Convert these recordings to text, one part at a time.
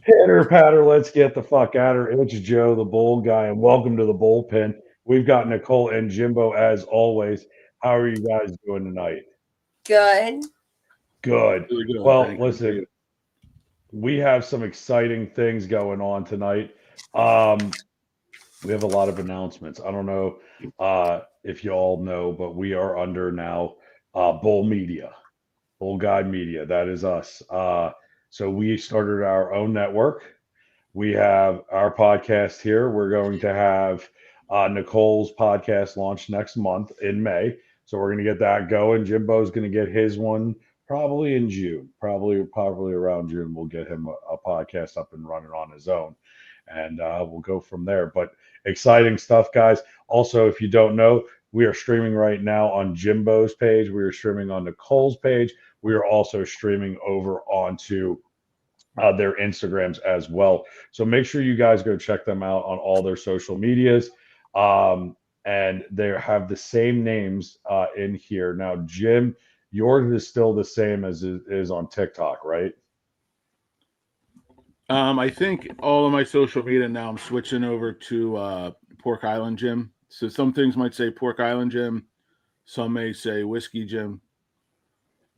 Pitter patter, let's get the fuck out of here. It's Joe, the Bull Guy, and welcome to the Bullpen. We've got Nicole and Jimbo as always. How are you guys doing tonight? Good. Good. Really good. Well, Thank you. listen, we have some exciting things going on tonight. Um, we have a lot of announcements. I don't know if you all know, but we are under now Bull Media. Bull Guide Media. That is us. So we started our own network. We have our podcast here. We're going to have Nicole's podcast launch next month in May. So we're going to get that going. Jimbo's going to get his one probably in June. Probably around June. We'll get him a podcast up and running on his own, and we'll go from there. But exciting stuff, guys. Also, if you don't know, we are streaming right now on Jimbo's page. We are streaming on Nicole's page. We are also streaming over onto their Instagrams as well. So make sure you guys go check them out on all their social medias. And they have the same names in here. Now, Jim, yours is still the same as it is on TikTok, right? I think all of my social media now I'm switching over to Pork Island Gym. So some things might say Pork Island Gym, some may say Whiskey Gym.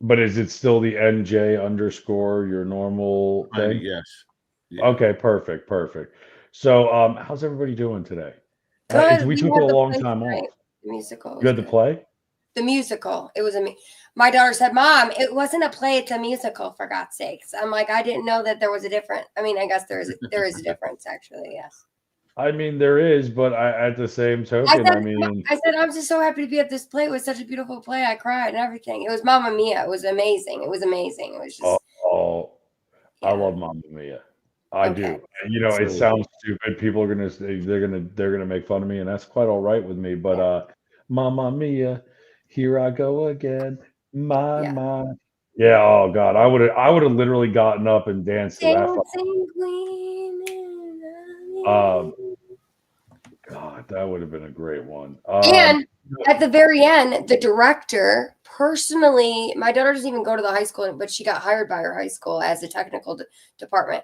But is it still the NJ underscore your normal thing? Yes. Yeah. Okay, perfect. So, how's everybody doing today? Good. We We took a had the long play time tonight. off. The musical You was had to good. play? The musical. It was my daughter said, "Mom, it wasn't a play, it's a musical, for God's sakes." I'm like, I didn't know that there was a difference. I mean, I guess there is a difference, actually, yes. I mean, there is, but at the same token, I mean, I said, I'm just so happy to be at this play. It was such a beautiful play. I cried and everything. It was Mamma Mia. It was amazing. It was amazing. It was oh, just, oh, I yeah. love Mamma Mia. I Okay. do. You know, it So sounds stupid. People are gonna they're gonna make fun of me, and that's quite all right with me. But Yeah. Mamma Mia, here I go again. Yeah. My. Yeah. Oh God, I would have literally gotten up and danced to that. Dancing Queen. Um, God, that would have been a great one. And at the very end, the director personally, my daughter doesn't even go to the high school, but she got hired by her high school as a technical department.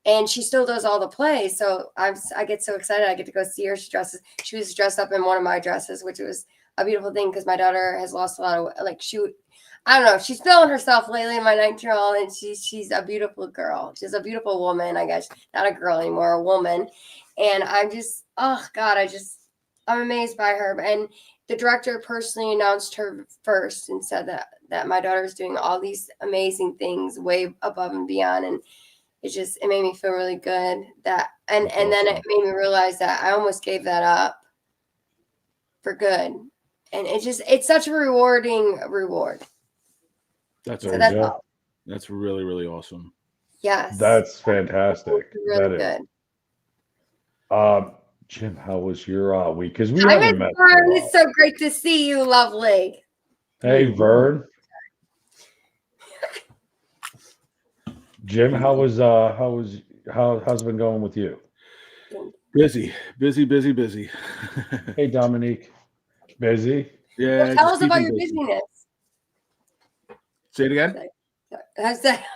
And she still does all the plays. So I get so excited. I get to go see her. She was dressed up in one of my dresses, which was a beautiful thing because my daughter has lost a lot of, like, I don't know. She's feeling herself lately, my 19-year-old, and she's a beautiful girl. She's a beautiful woman, I guess. Not a girl anymore, a woman. And I'm just, oh God, I'm amazed by her. And the director personally announced her first and said that my daughter is doing all these amazing things way above and beyond. And it made me feel really good that, and then it made me realize that I almost gave that up for good. And it's such a rewarding reward. that's So awesome. that's all. That's really, really awesome. Yes. That's fantastic. Really That is. good. Jim, how was your week? Because we Hi, haven't Miss met. Vern. It's so great to see you, lovely. Hey, Vern. Jim, how's it been going with you? Busy. Hey, Dominique. Busy? Yeah. Well, tell us just about keeping your busy. busyness. Say it again.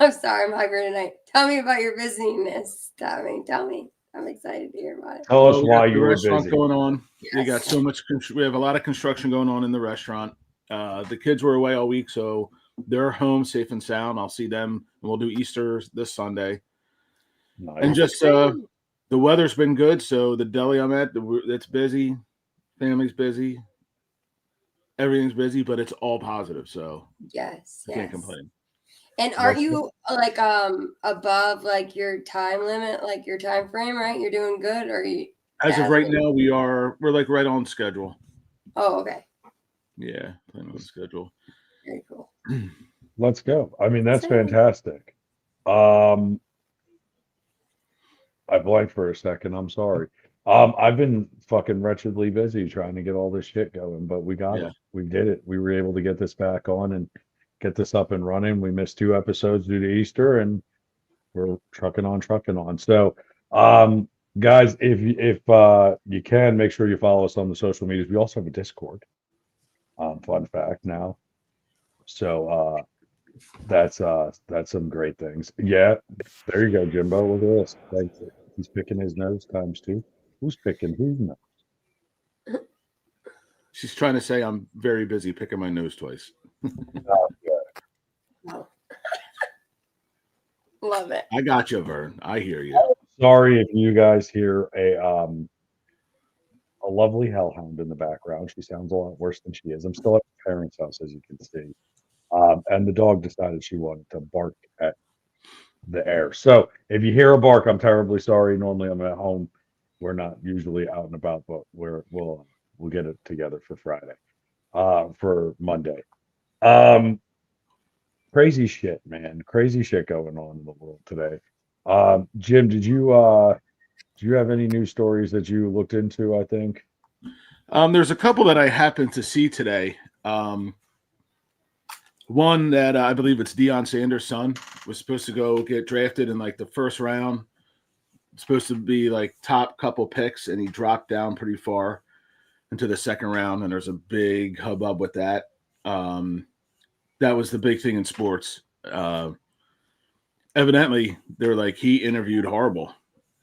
I'm sorry, I'm hungry tonight. Tell me about your busyness, Tommy. Tell me. I'm excited to hear about it. Tell us We why got the you were restaurant busy. going on. We got Yes. so much. We have a lot of construction going on in the restaurant. The kids were away all week, so they're home safe and sound. I'll see them, and we'll do Easter this Sunday. Nice. And just the weather's been good, so the deli I'm at, it's busy. Family's busy. Everything's busy, but it's all positive, so Yes. I can't complain. And aren't you like above like your time limit, like your time frame, right? You're doing good, or you? As of right now, we're like right on schedule. Oh, okay. Yeah, playing on schedule. Very cool. Let's go. I mean, that's fantastic. I blanked for a second. I'm sorry. I've been fucking wretchedly busy trying to get all this shit going, but we got it. We did it. We were able to get this back on and get this up and running. We missed 2 episodes due to Easter, and we're trucking on. So, guys, if you can, make sure you follow us on the social medias. We also have a Discord. Fun fact now. So That's some great things. Yeah, there you go, Jimbo. Look at this. Thanks. He's picking his nose times two. Who's picking whose nose? She's trying to say I'm very busy picking my nose twice. Oh. Love it. I got you, Vern. I hear you. Sorry if you guys hear a lovely hellhound in the background. She sounds a lot worse than she is. I'm still at my parents' house, as you can see. And the dog decided she wanted to bark at the air. So if you hear a bark, I'm terribly sorry. Normally I'm at home. We're not usually out and about, but we'll get it together for Friday. For Monday. Crazy shit, man. Crazy shit going on in the world today. Jim, did you have any news stories that you looked into, I think? There's a couple that I happened to see today. One that I believe it's Deion Sanders' son was supposed to go get drafted in like the first round. It's supposed to be like top couple picks, and he dropped down pretty far into the second round, and there's a big hubbub with that. That was the big thing in sports. Evidently, they're like, he interviewed horrible,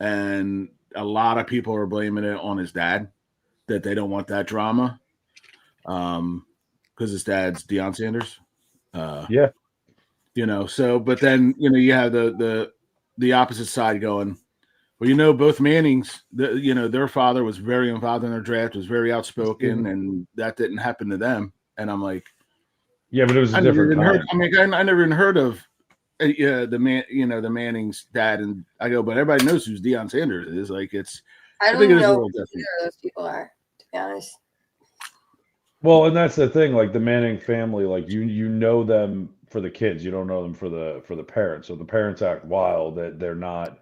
and a lot of people are blaming it on his dad, that they don't want that drama because his dad's Deion Sanders. Yeah. So, but then, you have the opposite side going, well, both Mannings, their father was very involved in their draft, was very outspoken, and that didn't happen to them. And I'm like, yeah, but it was a different time. I never even heard of the Manning's dad, and I go, but everybody knows who Deion Sanders is. Like, I don't know who either of those people are, to be honest. Well, and that's the thing, like the Manning family, like you know them for the kids, you don't know them for the parents. So the parents act wild that they're not,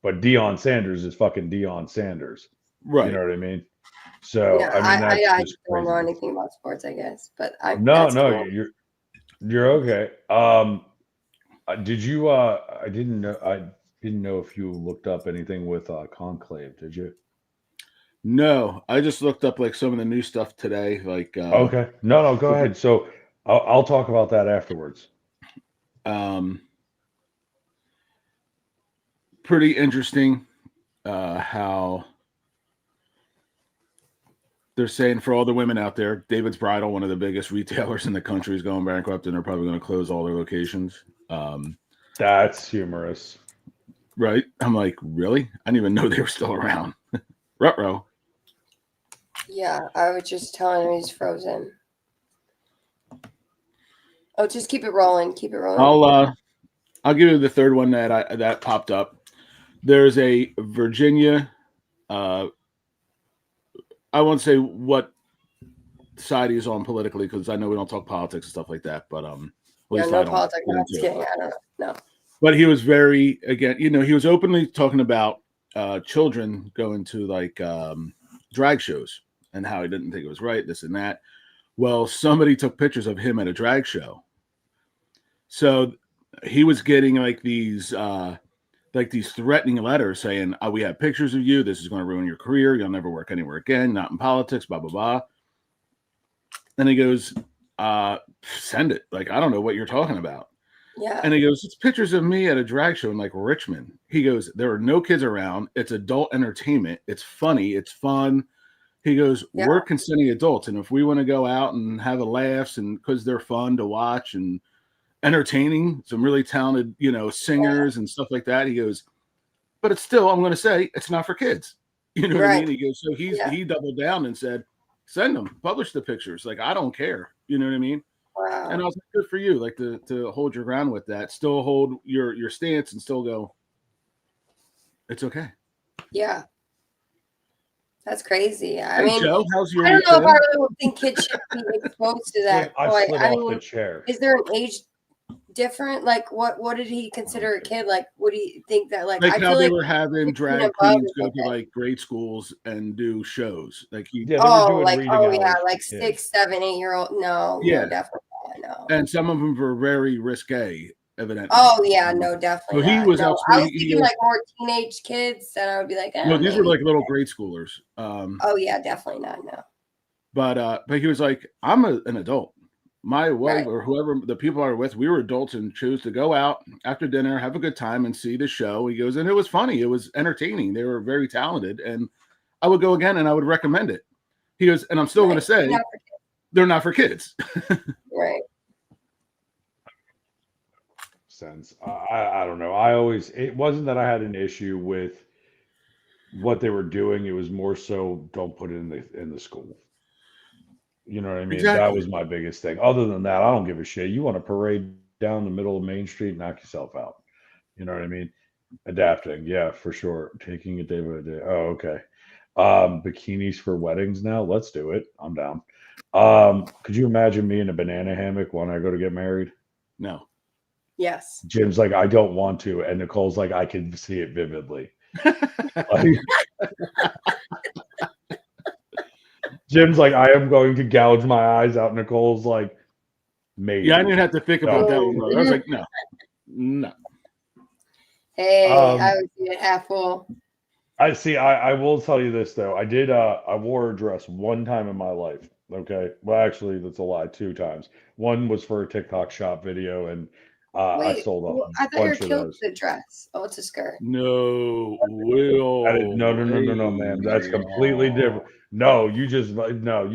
but Deion Sanders is fucking Deion Sanders. Right. You know what I mean? So Yeah, I just don't know anything about sports, I guess. But no, cool. you're okay. Did you I didn't know if you looked up anything with Conclave, did you? No, I just looked up like some of the new stuff today. Like okay, no, go ahead. So I'll talk about that afterwards. Pretty interesting how they're saying for all the women out there, David's Bridal, one of the biggest retailers in the country, is going bankrupt, and they're probably going to close all their locations. That's humorous, right? I'm like, really? I didn't even know they were still around. Ruh-roh. Yeah, I was just telling him he's frozen. Oh, just keep it rolling. Keep it rolling. I'll give you the third one that popped up. There's a Virginia. I won't say what side he's on politically because I know we don't talk politics and stuff like that. But no politics. I'm just kidding. I don't know. No. But he was very he was openly talking about children going to like drag shows and how he didn't think it was right, this and that. Well, somebody took pictures of him at a drag show. So he was getting like these threatening letters saying, we have pictures of you. This is going to ruin your career. You'll never work anywhere again. Not in politics, blah, blah, blah. And he goes, send it. Like, I don't know what you're talking about. Yeah. And he goes, it's pictures of me at a drag show in like Richmond. He goes, there are no kids around. It's adult entertainment. It's funny. It's fun. He goes, we're consenting adults. And if we want to go out and have a laughs and because they're fun to watch and entertaining, some really talented, singers and stuff like that. He goes, but it's still, I'm going to say it's not for kids. You know what I mean? He goes, so he doubled down and said, send them, publish the pictures. Like, I don't care. You know what I mean? Wow. And I was like, good for you. Like to hold your ground with that, still hold your stance and still go, it's okay. Yeah. That's crazy. I hey, mean, Joe, how's your I don't know if I really think kids should be exposed to that. I slid off the chair. Is there an age different? Like, what did he consider a kid? Like, what do you think that like? Like I how feel they like were having drag queens go to like grade schools and do shows. Like they were doing reading hours like 6, 7, 8-year-old. No, definitely no. And some of them were very risque. Evidently. Oh yeah, no, definitely. So he was I was thinking like more teenage kids, and I would be like, no, these were like little grade schoolers. Oh yeah, definitely not. No. But he was like, I'm an adult. my wife Right. or whoever the people I were with, we were adults and chose to go out after dinner, have a good time, and see the show. He goes, and it was funny. It was entertaining. They were very talented, and I would go again, and I would recommend it. He goes, and I'm still going to say Not they're not for kids. right. Sense. I don't know. It wasn't that I had an issue with what they were doing. It was more so don't put it in the school. You know what I mean? That Exactly. was my biggest thing. Other than that, I don't give a shit. You want to parade down the middle of Main Street, knock yourself out. You know what I mean? Adapting, yeah, for sure. Taking it day by day. Oh, okay. Bikinis for weddings now. Let's do it. I'm down. Could you imagine me in a banana hammock when I go to get married? No. Yes. Jim's like, I don't want to, and Nicole's like, I can see it vividly. Like, Jim's like, I am going to gouge my eyes out. Nicole's like, maybe. Yeah, I didn't have to think about that one, brother. I was like, no. Hey, I would see it half full. I see. I will tell you this though. I wore a dress one time in my life. Okay. Well, actually, that's a lie. 2 times. One was for a TikTok shop video, and I Wait, sold well, a I thought your bunch of kilt's those. a dress. Oh, it's a skirt. No, Will. No, man. That's completely different. No, you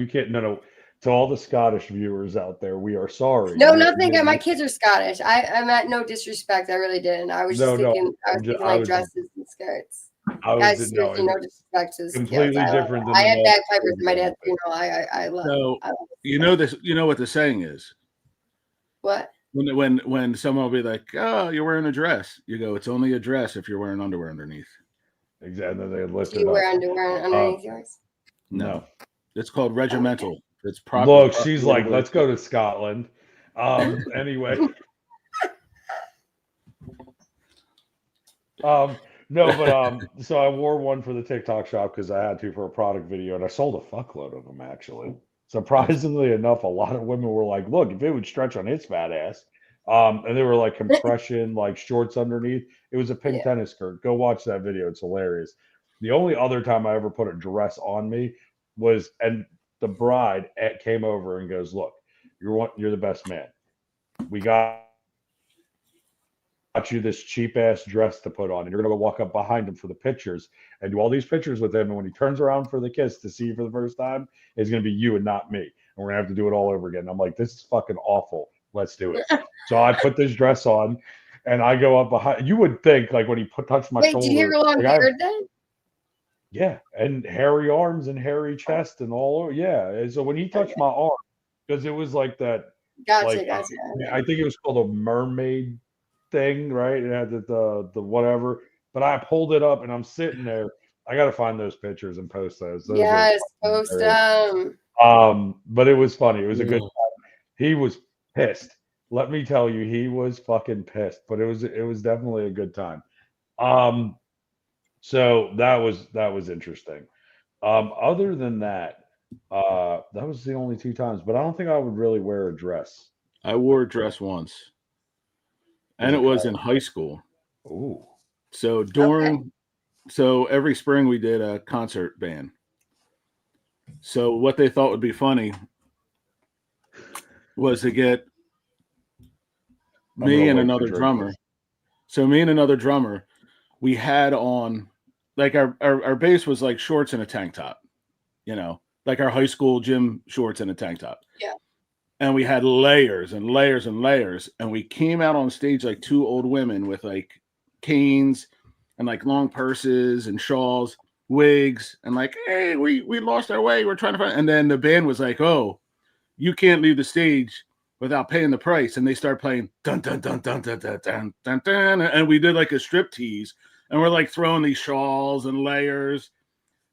can't. No. To all the Scottish viewers out there, we are sorry. No, nothing. My kids are Scottish. I meant no disrespect. I really didn't. I was just thinking. I was thinking like dresses and skirts. Guys, seriously, no disrespect to the completely kids. different than I had the bagpipers at my dad's funeral. I love. So I love you know this. You know what the saying is. what? When someone will be like, "Oh, you're wearing a dress," you go, "It's only a dress if you're wearing underwear underneath." Exactly. They lift Do it you up. wear underwear underneath yours? No, it's called regimental. It's proper. Look, she's like, let's go to Scotland. Anyway. No, but so I wore one for the TikTok shop because I had to for a product video, and I sold a fuckload of them actually. Surprisingly enough, a lot of women were like, look, if it would stretch on his fat ass. And they were like compression, like shorts underneath. It was a pink tennis skirt. Go watch that video. It's hilarious. The only other time I ever put a dress on me was, and the bride came over and goes, look, you're the best man. We got you this cheap ass dress to put on, and you're gonna go walk up behind him for the pictures and do all these pictures with him. And when he turns around for the kiss to see you for the first time, it's gonna be you and not me. And we're gonna have to do it all over again. And I'm like, this is fucking awful. Let's do it. So I put this dress on, and I go up behind. You would think like when he touched my shoulder. Wait, did you go on beard then? Yeah, and hairy arms and hairy chest and all over. Yeah, and so when he touched my arm, because it was like that. Gotcha. I think it was called a mermaid thing, right? It had the whatever. But I pulled it up and I'm sitting there. I got to find those pictures and post those. Yes, post them. But it was funny. It was a good time. He was pissed. Let me tell you, he was fucking pissed. But it was definitely a good time. So that was interesting. Other than that, that was the only 2 times. But I don't think I would really wear a dress. I wore a dress once, and it was in high school. Ooh. So so every spring we did a concert band. So what they thought would be funny was to get me and another drummer. So me and another drummer, we had on like our bass was like shorts and a tank top, like our high school gym shorts and a tank top. Yeah. And we had layers and layers and layers. And we came out on stage like 2 old women with like canes and like long purses and shawls, wigs, and like, hey, we lost our way. We're trying to find. And then the band was like, oh, you can't leave the stage without paying the price. And they start playing dun dun dun dun dun dun dun dun dun. And we did like a strip tease. And we're like throwing these shawls and layers.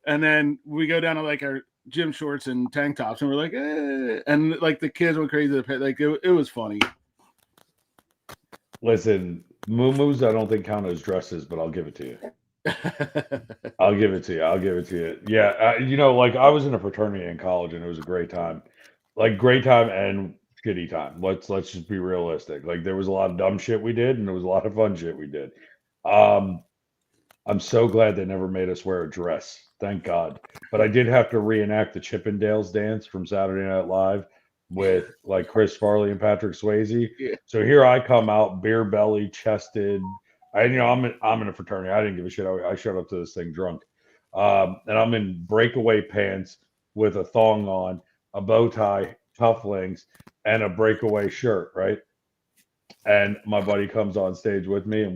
And then we go down to like our gym shorts and tank tops, and we're like, and like the kids went crazy. Like it was funny. Listen, muumuus I don't think count as dresses, but I'll give it to you. I'll give it to you. Yeah, like I was in a fraternity in college, and it was a great time. Like great time and shitty time. Let's just be realistic. Like there was a lot of dumb shit we did, and there was a lot of fun shit we did. I'm so glad they never made us wear a dress. Thank God. But I did have to reenact the Chippendales dance from Saturday Night Live with like Chris Farley and Patrick Swayze. Yeah. So here I come out, beer belly, chested. I'm in a fraternity. I didn't give a shit. I showed up to this thing drunk, and I'm in breakaway pants with a thong on, a bow tie, cufflinks, and a breakaway shirt. Right, and my buddy comes on stage with me, and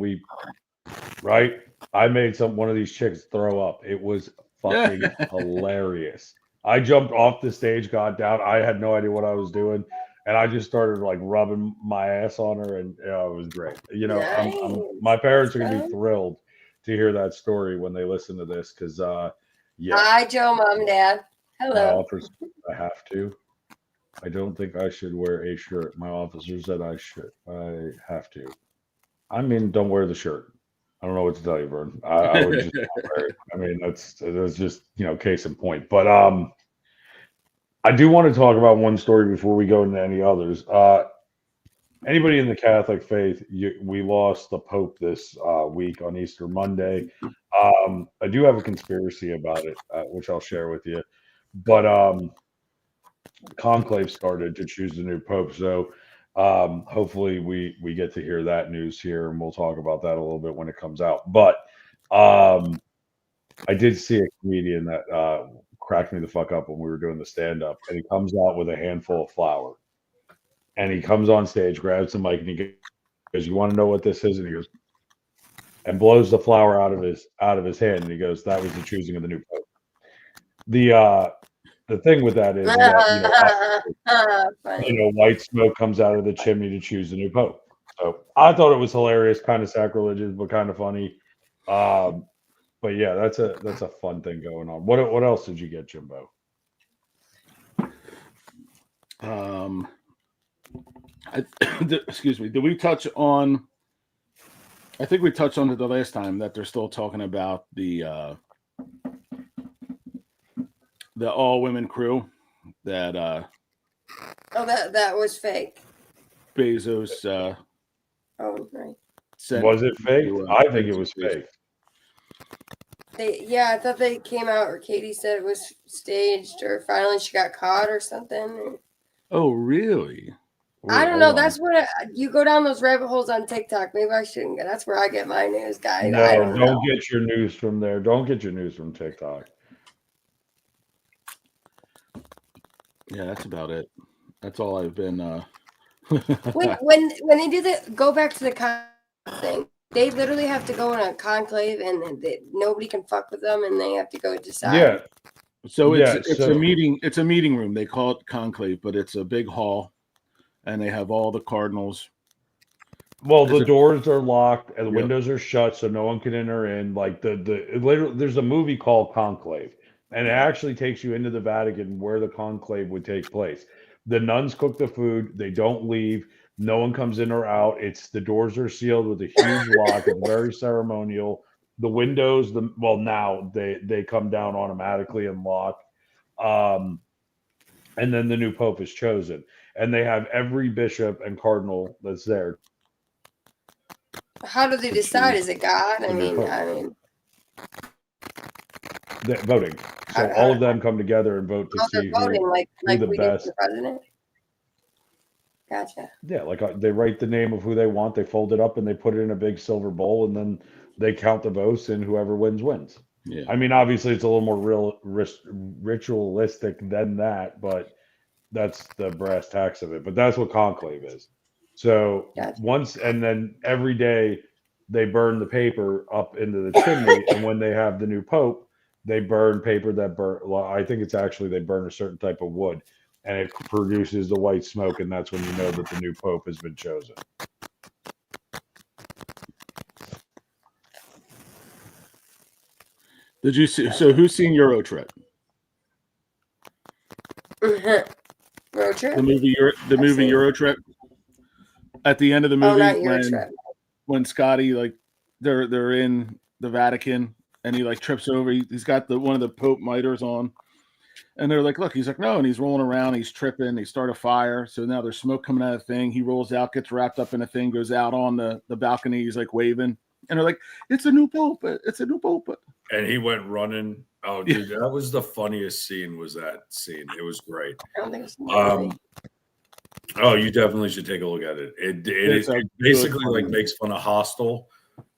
I made one of these chicks throw up. It was fucking hilarious. I jumped off the stage, got down. I had no idea what I was doing, and I just started like rubbing my ass on her, and it was great. My parents are gonna be thrilled to hear that story when they listen to this, because Hi, Joe, Mom, Dad. my Hello. officers, I have to. I don't think I should wear a shirt. My officer said I should. I have to. I mean, don't wear the shirt. I don't know what to tell you, Vern. I would just not wear it. I mean, that's just case in point. But I do want to talk about one story before we go into any others. Anybody in the Catholic faith, we lost the Pope this week on Easter Monday. I do have a conspiracy about it, which I'll share with you. But conclave started to choose the new Pope, so hopefully we get to hear that news here, and we'll talk about that a little bit when it comes out. But I did see a comedian that cracked me the fuck up when we were doing the stand-up, and he comes out with a handful of flour, and he comes on stage, grabs the mic, and he goes, "You want to know what this is?" And he goes, and blows the flour out of his hand, and he goes, "That was the choosing of the new Pope." The thing with that is that white smoke comes out of the chimney to choose the new Pope. So I thought it was hilarious, kind of sacrilegious, but kind of funny. But yeah, that's a fun thing going on. What else did you get, Jimbo? Excuse me. Did we touch on? I think we touched on it the last time that they're still talking about the all-women crew that that was fake. Bezos Right. Was it fake? I think it was fake. I thought they came out, or Katie said it was staged, or finally she got caught or something. Oh, really? Wait, I don't know. hold on. That's what you go down those rabbit holes on TikTok. Maybe I shouldn't go. That's where I get my news, guys. No, I don't know. get your news from there. Don't get your news from TikTok. Yeah, that's about it. That's all I've been. when they do go back to the thing, they literally have to go in a conclave, and nobody can fuck with them, and they have to go decide. Yeah. So it's a meeting. It's a meeting room. They call it conclave, but it's a big hall, and they have all the cardinals. Well, the doors are locked and the windows are shut, so no one can enter in. Like there's a movie called Conclave, and it actually takes you into the Vatican where the conclave would take place. The nuns cook the food; they don't leave. No one comes in or out. The doors are sealed with a huge lock. It's very ceremonial. The windows, now they come down automatically and lock. And then the new Pope is chosen, and they have every bishop and cardinal that's there. How do they decide? Is it God? I mean, voting. So all of them come together and vote to see voting, who like the we best. did for the president. Gotcha. Yeah, like they write the name of who they want, they fold it up, and they put it in a big silver bowl, and then they count the votes, and whoever wins. Yeah. I mean, obviously, it's a little more ritualistic than that, but that's the brass tacks of it. But that's what conclave is. So Gotcha. and then every day they burn the paper up into the chimney, and when they have the new Pope, they burn paper I think it's actually they burn a certain type of wood, and it produces the white smoke, and that's when you know that the new Pope has been chosen. Did you see? So who's seen Euro Trip? Road Trip? The movie Euro Trip. At the end of the movie, when Scotty, like they're in the Vatican, and he like trips over. He's got one of the Pope miters on, and they're like, "Look," he's like, "No," and he's rolling around, he's tripping, they start a fire. So now there's smoke coming out of the thing. He rolls out, gets wrapped up in a thing, goes out on the balcony. He's like waving, and they're like, "It's a new Pope! It's a new Pope!" And he went running. Oh, dude, that was the funniest scene. Was that scene? It was great. Oh, you definitely should take a look at it. It's a It basically good like movie. makes fun of Hostel,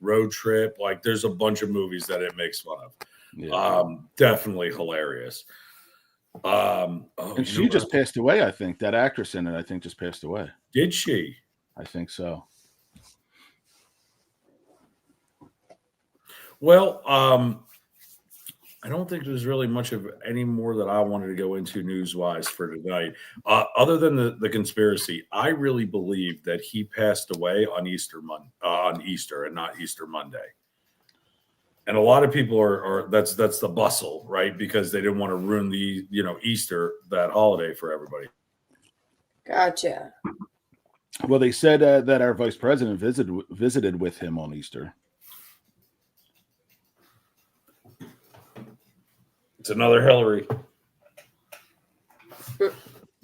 Road Trip. Like there's a bunch of movies that it makes fun of. Yeah. Definitely hilarious. Oh, And you know she what? just passed away, I think. That actress in it, I think, just passed away. Did she? I think so. Well, I don't think there's really much of any more that I wanted to go into news wise for tonight. Other than the conspiracy, I really believe that he passed away on on Easter and not Easter Monday. And a lot of people are that's the bustle, right? Because they didn't want to ruin the Easter, that holiday, for everybody. Gotcha. Well, they said that our vice president visited with him on Easter. It's another Hillary.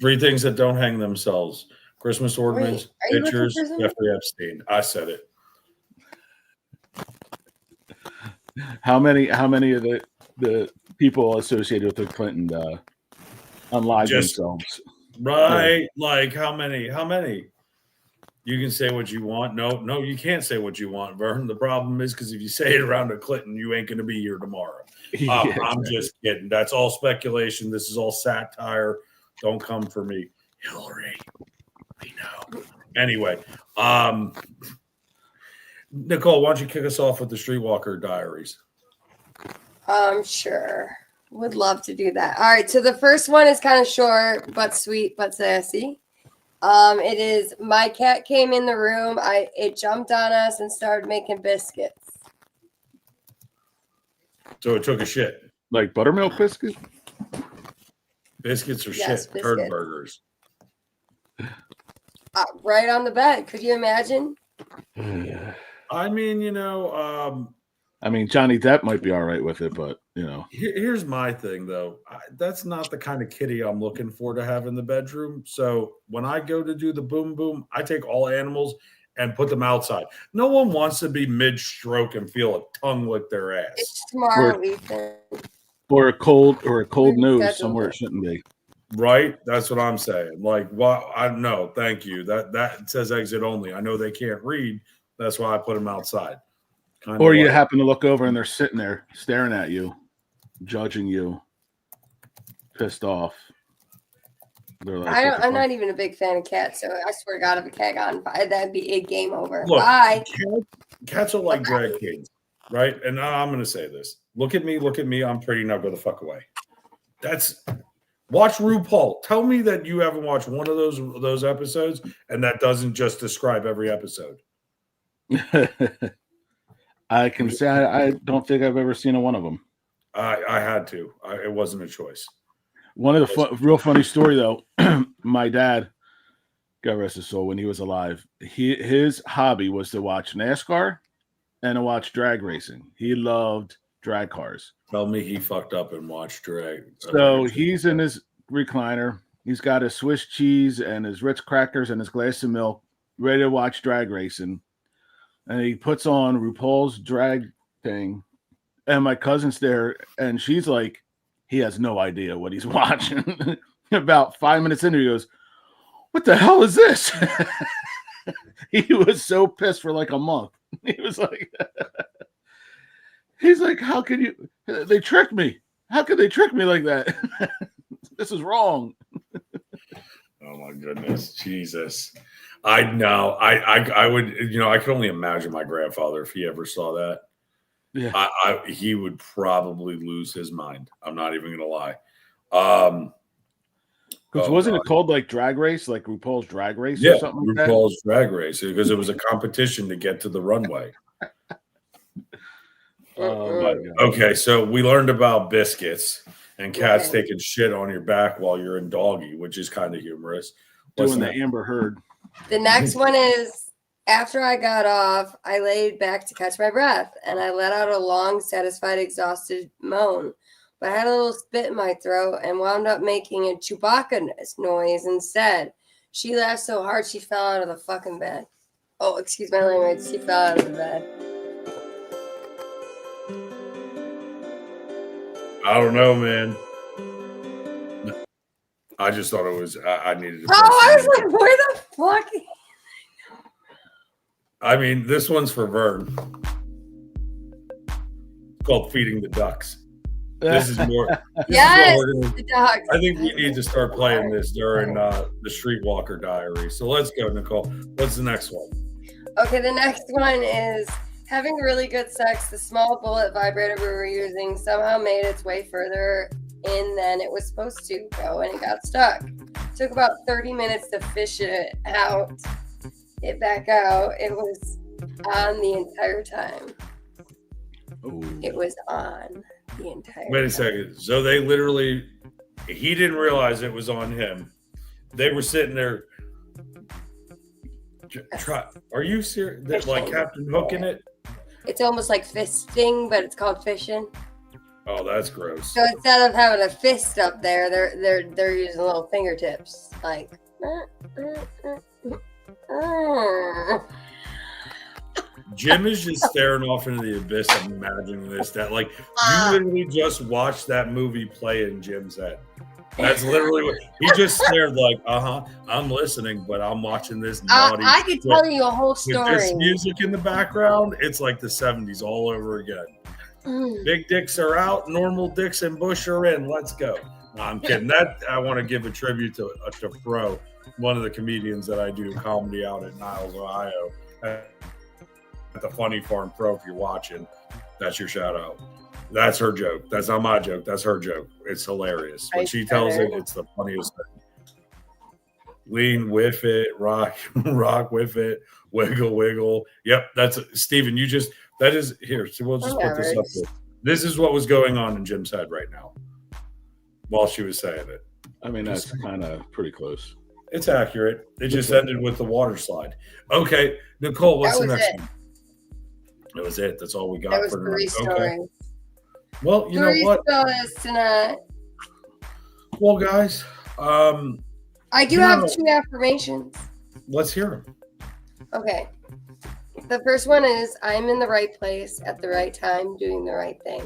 3 things that don't hang themselves: Christmas ornaments, Wait, are you looking pictures, for something? Jeffrey Epstein. I said it. How many of the people associated with the Clinton unlived Just- themselves? Right? Like how many? How many? You can say what you want. No, you can't say what you want, Vern. The problem is because if you say it around a Clinton, you ain't going to be here tomorrow. Yeah, I'm exactly. just kidding. That's all speculation. This is all satire. Don't come for me, Hillary. We know. Anyway, Nicole, why don't you kick us off with the Streetwalker Diaries? Sure. Would love to do that. All right. So the first one is kind of short, but sweet, but sassy. It is my cat came in the room. It jumped on us and started making biscuits. So it took a shit. Like buttermilk biscuit? Biscuits or Yes, shit? Turd biscuits. burgers. Right on the bed. Could you imagine? I mean, I mean, Johnny Depp might be all right with it, but here's my thing though. That's not the kind of kitty I'm looking for to have in the bedroom. So when I go to do the boom boom, I take all animals and put them outside. No one wants to be mid-stroke and feel a tongue lick their ass. It's tomorrow, Ethan. or a cold nose Scheduled somewhere it. it shouldn't be. Right? That's what I'm saying. Like, what? I no, thank you. That says exit only. I know they can't read. That's why I put them outside. Kind Or of you like- happen to look over and they're sitting there staring at you, judging you, pissed off. They're like, I'm "What the not even a big fan of cats, so I swear to God, if a cat got on fire, that'd be a game over. Look, Bye. Cats are like drag kings, right? And I'm going to say this. Look at me. I'm pretty. Now go the fuck away. Watch RuPaul. Tell me that you haven't watched one of those episodes, and that doesn't just describe every episode. fuck?" I can say I don't think I've ever seen one of them. I had to. It wasn't a choice. One of the real funny story though, my dad, God rest his soul, when he was alive, his hobby was to watch NASCAR and to watch drag racing. He loved drag cars. Tell me he fucked up and watched drag. So he's in his recliner. He's got his Swiss cheese and his Ritz crackers and his glass of milk, ready to watch drag racing. And he puts on RuPaul's drag thing. And my cousin's there, and she's like, he has no idea what he's watching. About 5 minutes in, he goes, "What the hell is this?" He was so pissed for like a month. He was like, he's like, "How can you? They tricked me. How could they trick me like that? This is wrong." Oh my goodness, Jesus! I know. I would. I could only imagine my grandfather if he ever saw that. Yeah. He would probably lose his mind. I'm not even gonna lie. Because wasn't it called like Drag Race, like RuPaul's Drag Race Yeah, or something like that? RuPaul's Drag Race, because it was a competition to get to the runway. Oh my God. Okay, so we learned about biscuits and cats Okay. taking shit on your back while you're in doggy, which is kind of humorous. What's Doing the next? Amber Heard. The next one is after I got off, I laid back to catch my breath and I let out a long, satisfied, exhausted moan. But I had a little spit in my throat and wound up making a Chewbacca noise instead. She laughed so hard she fell out of the fucking bed. Oh, excuse my language. She fell out of the bed. I don't know, man. I just thought it was. I needed to. Oh, I was like, where the fuck? I mean, this one's for Vern. It's called Feeding the Ducks. This is more. Yes, This is the dogs. I think we need to start playing this during the Streetwalker Diary. So let's go, Nicole. What's the next one? Okay, the next one is having really good sex. The small bullet vibrator we were using somehow made its way further in than it was supposed to go, and it got stuck. Took about 30 minutes to fish it out, it back out. It was on the entire time. Ooh. It was on the entire Wait a time. second. So they literally, he didn't realize it was on him. They were sitting there. Are you serious? They're like Captain Hook in it? It's almost like fisting, but it's called fishing. Oh, that's gross. So instead of having a fist up there, they're using little fingertips, like. Jim is just staring off into the abyss, imagining this. That like you literally just watched that movie play in Jim's head. That's literally what he just stared like. I'm listening, but I'm watching this naughty. I could tell you a whole with story. this music in the background. It's like the 70s all over again. Big dicks are out, normal dicks and Bush are in. Let's go. No, I'm kidding. That I want to give a tribute to Fro, one of the comedians that I do comedy out at Niles, Ohio. At the Funny Farm Pro, if you're watching, that's your shout out. That's her joke. That's not my joke. That's her joke. It's hilarious. When she tells it, it's the funniest thing. Lean, whiff it, rock, rock, whiff it, wiggle, wiggle. Yep, that's Steven. That is here. So we'll just put this up here. This is what was going on in Jim's head right now while she was saying it. I mean, that's kind of pretty close. It's accurate. It just ended with the water slide. Okay, Nicole, what's the next one? That was it. That's all we got That was for three tonight. stories. Okay. Well, you know what? Stories tonight. Well, guys, I do have 2 affirmations. let's hear them. Okay. The first one is I'm in the right place at the right time doing the right thing.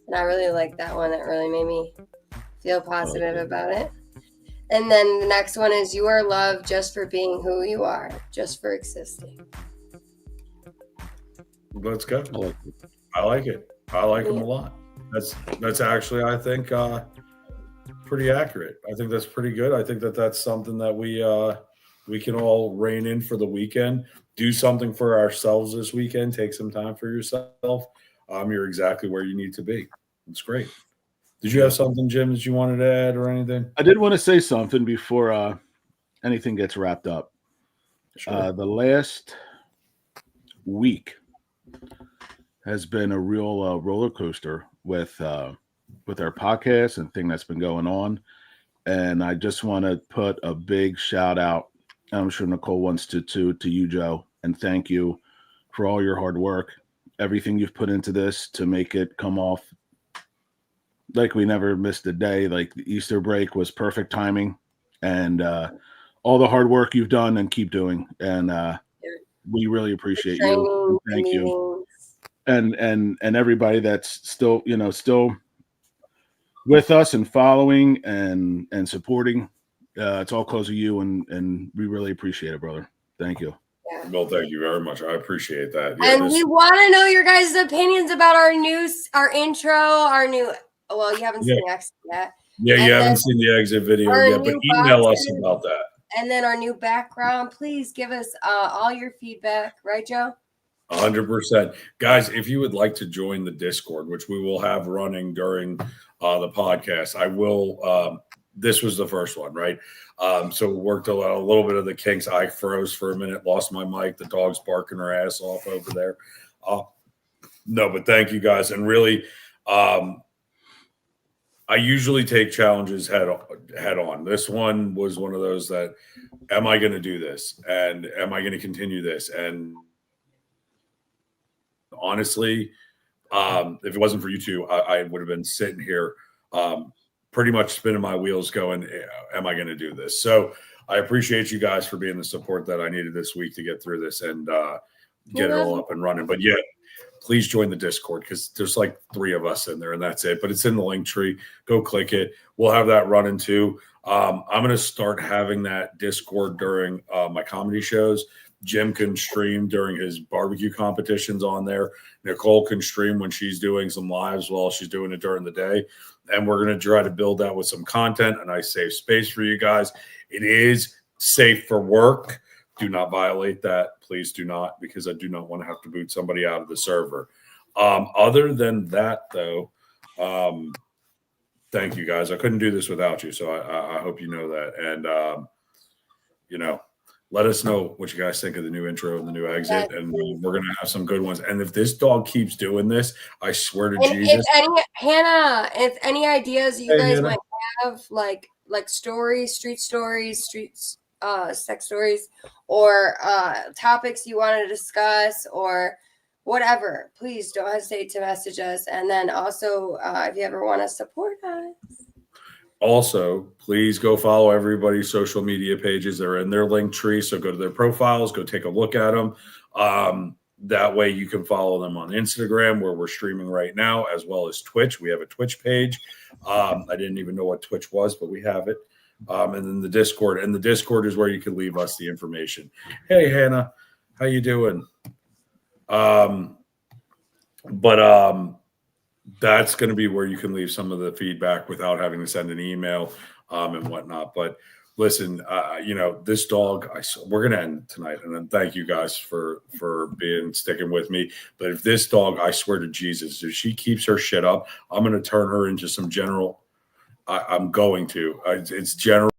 And I really like that one. That really made me feel positive about it. And then the next one is you are loved just for being who you are, just for existing. Let's go. I like it. I like it. I like them a lot. That's actually, I think, pretty accurate. I think that's pretty good. I think that's something that we can all rein in for the weekend. Do something for ourselves this weekend. Take some time for yourself. You're exactly where you need to be. It's great. Did you have something, Jim, that you wanted to add or anything? I did want to say something before anything gets wrapped up. Sure. The last week has been a real roller coaster with our podcast and thing that's been going on. And I just want to put a big shout out. I'm sure Nicole wants to you, Joe, and thank you for all your hard work, everything you've put into this to make it come off like we never missed a day. Like the Easter break was perfect timing, and all the hard work you've done and keep doing. And we really appreciate you. Thank you. And everybody that's still with us and following and supporting. It's all close to you, and we really appreciate it, brother. Thank you. Yeah. Well, thank you very much. I appreciate that. Yeah, And we want to know your guys' opinions about our intro, our new. Well, you haven't seen the exit yet. Yeah, you haven't seen the exit video yet, but email us about that. And then our new background. Please give us all your feedback, right, Joe? 100%. Guys, if you would like to join the Discord, which we will have running during the podcast, I will. This was the first one, right? So we worked a little bit of the kinks. I froze for a minute, lost my mic. The dog's barking her ass off over there. No, but thank you guys. And really, I usually take challenges head on. This one was one of those that, am I going to do this? And am I going to continue this? And honestly, if it wasn't for you two, I would have been sitting here pretty much spinning my wheels going, am I going to do this? So I appreciate you guys for being the support that I needed this week to get through this and get it all up and running. But yeah, please join the Discord because there's like 3 of us in there and that's it. But it's in the link tree. Go click it. We'll have that running too. I'm going to start having that Discord during my comedy shows. Jim can stream during his barbecue competitions on there. Nicole can stream when she's doing some lives while she's doing it during the day. And we're going to try to build that with some content, and I save space for you guys. It is safe for work. Do not violate that. Please do not, because I do not want to have to boot somebody out of the server. Other than that, though, thank you guys. I couldn't do this without you, so I hope you know that. And, let us know what you guys think of the new intro and the new exit, and we're going to have some good ones. And if this dog keeps doing this, I swear to Jesus. Hannah, if any ideas you guys Hannah. might have, like stories, street sex stories, or topics you want to discuss, or whatever, please don't hesitate to message us. And then also, if you ever want to support us. Also, please go follow everybody's social media pages. They're in their link tree. So go to their profiles, go take a look at them. That way you can follow them on Instagram, where we're streaming right now, as well as Twitch. We have a Twitch page. I didn't even know what Twitch was, but we have it. And then the Discord. And the Discord is where you can leave us the information. Hey, Hannah, how you doing? That's going to be where you can leave some of the feedback without having to send an email and whatnot. But listen, this dog, we're going to end tonight. And then thank you guys for sticking with me. But if this dog, I swear to Jesus, if she keeps her shit up, I'm going to turn her into some general. I'm going to. It's general.